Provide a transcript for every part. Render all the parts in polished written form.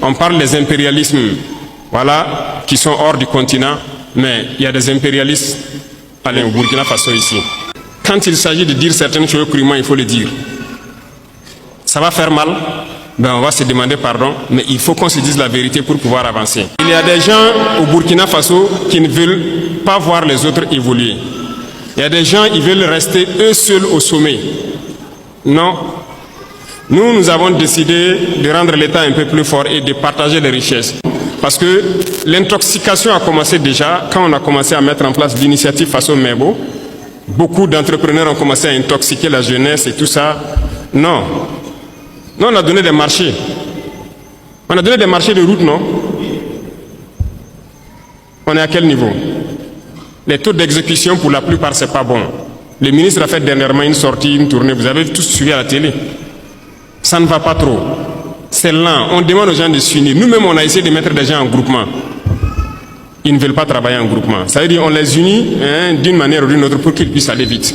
On parle des impérialismes, voilà, qui sont hors du continent, mais il y a des impérialistes au Burkina Faso ici. Quand il s'agit de dire certaines choses crûment, il faut le dire. Ça va faire mal, ben on va se demander pardon, mais il faut qu'on se dise la vérité pour pouvoir avancer. Il y a des gens au Burkina Faso qui ne veulent pas voir les autres évoluer. Il y a des gens qui veulent rester eux seuls au sommet. Non. Nous avons décidé de rendre l'État un peu plus fort et de partager les richesses. Parce que l'intoxication a commencé déjà quand on a commencé à mettre en place l'initiative Faso Mebo. Beaucoup d'entrepreneurs ont commencé à intoxiquer la jeunesse et tout ça. Non. Non, on a donné des marchés. On a donné des marchés de route, non? On est à quel niveau? Les taux d'exécution, pour la plupart, c'est pas bon. Le ministre a fait dernièrement une sortie, une tournée. Vous avez tous suivi à la télé. Ça ne va pas trop. C'est lent. On demande aux gens de s'unir. Nous-mêmes, on a essayé de mettre des gens en groupement. Ils ne veulent pas travailler en groupement. Ça veut dire qu'on les unit d'une manière ou d'une autre pour qu'ils puissent aller vite.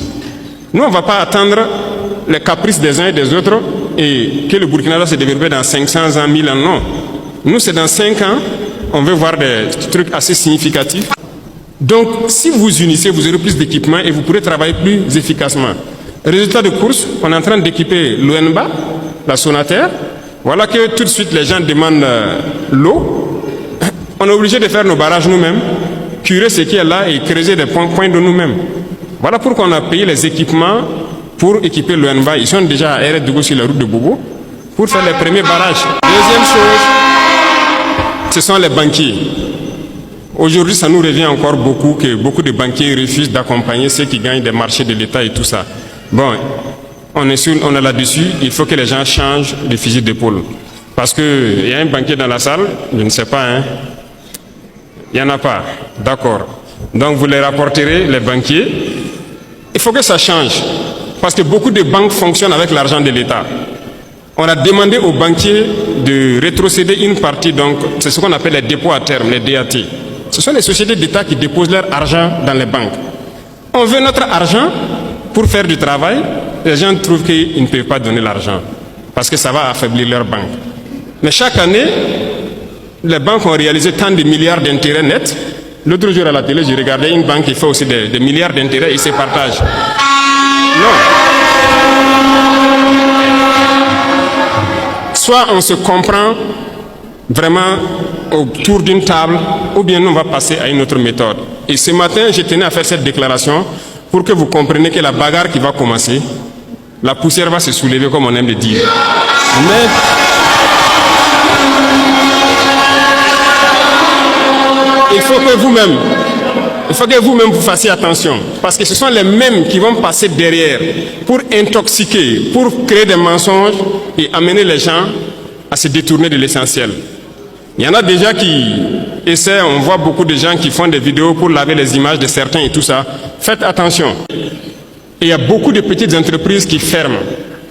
Nous, on ne va pas attendre les caprices des uns et des autres et que le Burkina doit se développer dans 500 ans, 1000 ans. Non. Nous, c'est dans 5 ans, on veut voir des trucs assez significatifs. Donc, si vous unissez, vous aurez plus d'équipements et vous pourrez travailler plus efficacement. Résultat de course, on est en train d'équiper l'ONBA, la Sonaterre. Voilà que tout de suite les gens demandent l'eau. On est obligé de faire nos barrages nous-mêmes, curer ce qui est là et creuser des points de nous-mêmes. Voilà pourquoi on a payé les équipements pour équiper l'ONBA. Ils sont déjà à Eret Dougou sur la route de Bobo pour faire les premiers barrages. Deuxième chose, ce sont les banquiers. Aujourd'hui, ça nous revient encore beaucoup que beaucoup de banquiers refusent d'accompagner ceux qui gagnent des marchés de l'État et tout ça. Bon, on est là-dessus, il faut que les gens changent de fusil d'épaule. Parce qu'il y a un banquier dans la salle, je ne sais pas, hein. Il n'y en a pas, d'accord. Donc vous les rapporterez, les banquiers. Il faut que ça change. Parce que beaucoup de banques fonctionnent avec l'argent de l'État. On a demandé aux banquiers de rétrocéder une partie, donc c'est ce qu'on appelle les dépôts à terme, les DAT. Ce sont les sociétés d'État qui déposent leur argent dans les banques. On veut notre argent pour faire du travail. Les gens trouvent qu'ils ne peuvent pas donner l'argent parce que ça va affaiblir leur banque. Mais chaque année, les banques ont réalisé tant de milliards d'intérêts nets. L'autre jour à la télé, j'ai regardé une banque qui fait aussi des milliards d'intérêts et ils se partagent. Non. Soit on se comprend vraiment autour d'une table, ou bien nous on va passer à une autre méthode. Et ce matin, je tenais à faire cette déclaration pour que vous compreniez que la bagarre qui va commencer, la poussière va se soulever comme on aime le dire. Mais il faut que vous-même vous fassiez attention, parce que ce sont les mêmes qui vont passer derrière pour intoxiquer, pour créer des mensonges et amener les gens à se détourner de l'essentiel. Il y en a déjà qui essaient, on voit beaucoup de gens qui font des vidéos pour laver les images de certains et tout ça. Faites attention. Et il y a beaucoup de petites entreprises qui ferment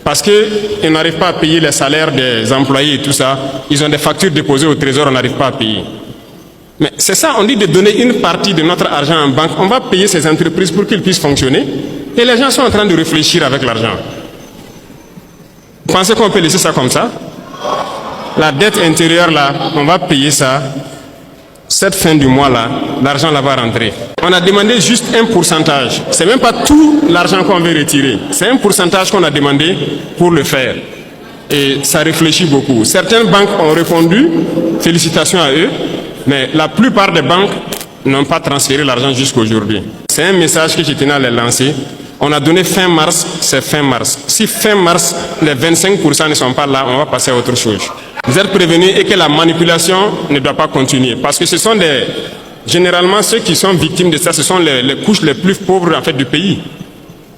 parce qu'ils n'arrivent pas à payer les salaires des employés et tout ça. Ils ont des factures déposées au trésor, on n'arrive pas à payer. Mais c'est ça, on dit de donner une partie de notre argent en banque. On va payer ces entreprises pour qu'ils puissent fonctionner. Et les gens sont en train de réfléchir avec l'argent. Vous pensez qu'on peut laisser ça comme ça? La dette intérieure là, on va payer ça. Cette fin du mois là, l'argent là va rentrer. On a demandé juste un pourcentage. C'est même pas tout l'argent qu'on veut retirer. C'est un pourcentage qu'on a demandé pour le faire. Et ça réfléchit beaucoup. Certaines banques ont répondu, félicitations à eux, mais la plupart des banques n'ont pas transféré l'argent jusqu'à aujourd'hui. C'est un message que je tenais à les lancer. On a donné fin mars, c'est fin mars. Si fin mars, les 25% ne sont pas là, on va passer à autre chose. Vous êtes prévenus et que la manipulation ne doit pas continuer. Parce que ce sont généralement ceux qui sont victimes de ça, ce sont les couches les plus pauvres en fait, du pays.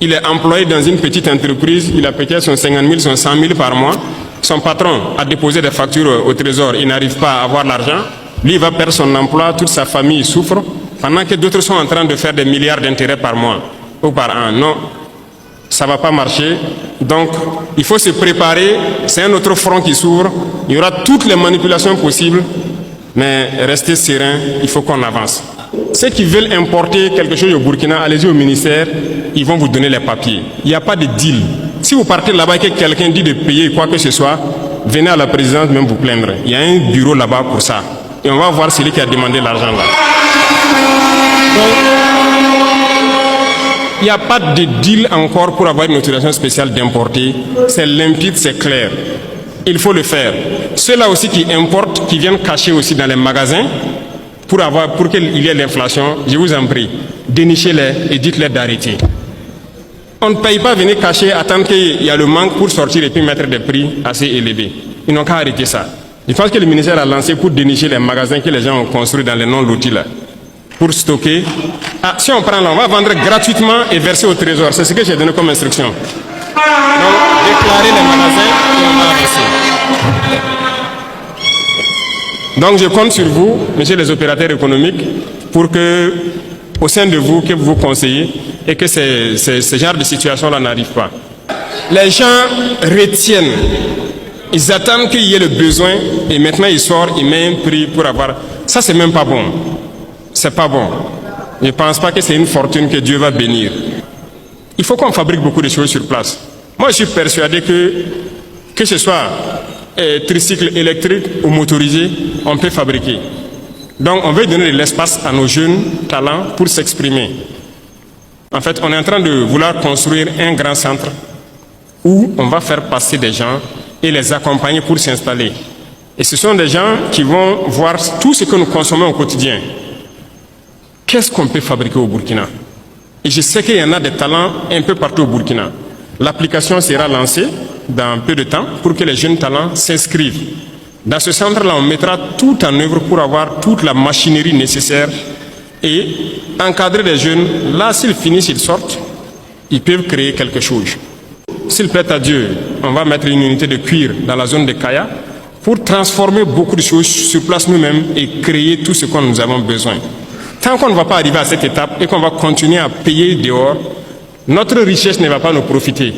Il est employé dans une petite entreprise, il a peut-être son 50 000, son 100 000 par mois. Son patron a déposé des factures au trésor, il n'arrive pas à avoir l'argent. Lui, il va perdre son emploi, toute sa famille souffre, pendant que d'autres sont en train de faire des milliards d'intérêts par mois ou par an. Non, ça ne va pas marcher. Donc, il faut se préparer. C'est un autre front qui s'ouvre. Il y aura toutes les manipulations possibles, mais restez serein, il faut qu'on avance. Ceux qui veulent importer quelque chose au Burkina, allez-y au ministère, ils vont vous donner les papiers. Il n'y a pas de deal. Si vous partez là-bas et que quelqu'un dit de payer quoi que ce soit, venez à la présidence même vous plaindre. Il y a un bureau là-bas pour ça. Et on va voir celui qui a demandé l'argent là. Donc, il n'y a pas de deal encore pour avoir une autorisation spéciale d'importer. C'est limpide, c'est clair. Il faut le faire. Ceux-là aussi qui importent, qui viennent cacher aussi dans les magasins, pour qu'il y ait l'inflation, je vous en prie, dénichez-les et dites-les d'arrêter. On ne paye pas venir cacher, attendre qu'il y a le manque pour sortir et puis mettre des prix assez élevés. Ils n'ont qu'à arrêter ça. Je pense que le ministère a lancé pour dénicher les magasins que les gens ont construits dans les non-lotis là, pour stocker. Ah, si on prend là, on va vendre gratuitement et verser au trésor. C'est ce que j'ai donné comme instruction. Donc, déclarer les magasins et on va verser. Donc, je compte sur vous, messieurs les opérateurs économiques, pour que, au sein de vous, que vous conseillez et que ce genre de situation-là n'arrive pas. Les gens retiennent. Ils attendent qu'il y ait le besoin et maintenant ils sortent, ils mettent un prix pour avoir. Ça, c'est même pas bon. C'est pas bon. Je ne pense pas que c'est une fortune que Dieu va bénir. Il faut qu'on fabrique beaucoup de choses sur place. Moi, je suis persuadé que ce soit tricycle électrique ou motorisé, on peut fabriquer. Donc, on veut donner de l'espace à nos jeunes talents pour s'exprimer. En fait, on est en train de vouloir construire un grand centre où on va faire passer des gens et les accompagner pour s'installer. Et ce sont des gens qui vont voir tout ce que nous consommons au quotidien. Qu'est-ce qu'on peut fabriquer au Burkina? Et je sais qu'il y en a des talents un peu partout au Burkina. L'application sera lancée dans peu de temps pour que les jeunes talents s'inscrivent. Dans ce centre-là, on mettra tout en œuvre pour avoir toute la machinerie nécessaire et encadrer les jeunes. Là, s'ils finissent, ils sortent, ils peuvent créer quelque chose. S'il plaît à Dieu, on va mettre une unité de cuir dans la zone de Kaya pour transformer beaucoup de choses sur place nous-mêmes et créer tout ce que nous avons besoin. Tant qu'on ne va pas arriver à cette étape et qu'on va continuer à payer dehors, notre richesse ne va pas nous profiter.